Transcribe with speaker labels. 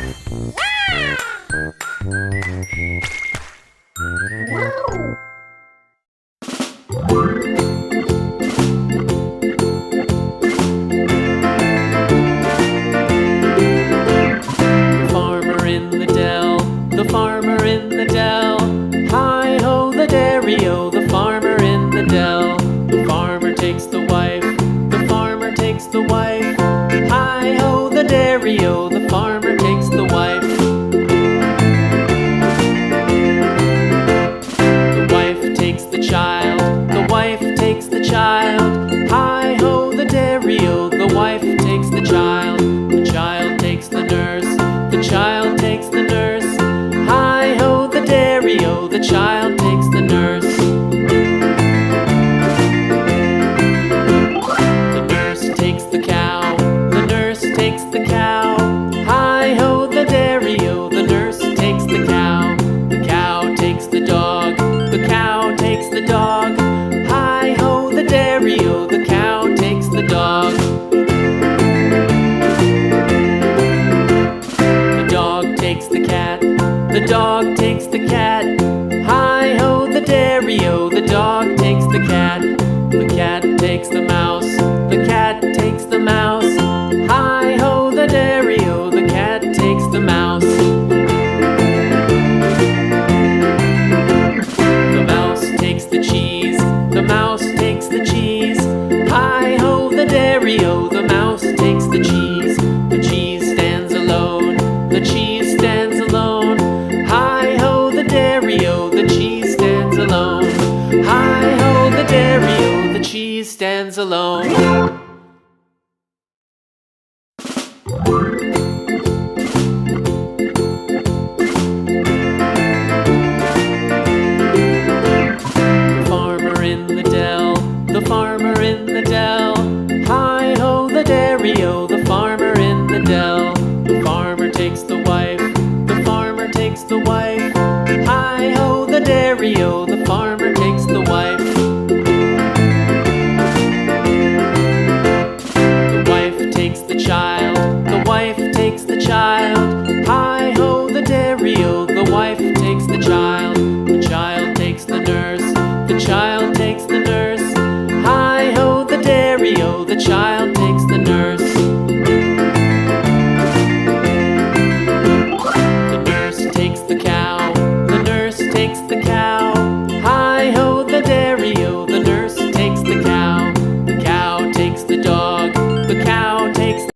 Speaker 1: Farmer in the dell, the farmer in the dell. Hi-ho the dairy-o, the farmer in the dell. The farmer takes the wife, the farmer takes the wife. Hi-ho the dairy-o, the farmer takes the wife. The wife takes the child, the wife takes the child. Hi-ho the dairy-o, the wife takes the child. The child takes the nurse, the child takes the nurse. Hi-ho the dairy-o, the child takes the nurse. The nurse takes the cow, the nurse takes the cow. Hi-ho the dairy-o, the nurse takes the cow. The cow takes the dog, the cow takes the dog. Hi-ho the dairy-o, the cow takes the dog. The dog takes the cat, the dog takes the cat. Hi-ho the dairy-o, the dog takes the cat. The cat takes the mouse, the cat takes the mouse. Hi-ho the dairy-o, the cat takes the mouse. The mouse takes the cheese, the mouse takes the cheese. Hi-ho the dairy-o, the mouse takes the cheese. The cheese stands alone, the cheese stands alone. Hi-ho the dairy-o, the cheese stands alone. Hi-ho the dairy-o, the cheese stands alone. The farmer in the dell, the farmer in the dell. Hi-ho the dairy-o, the farmer in the dell. The farmer takes the wife, the farmer takes the wife. Hi-ho the dairy-o, the farmer takes the wife. The wife takes the child, the wife takes the child.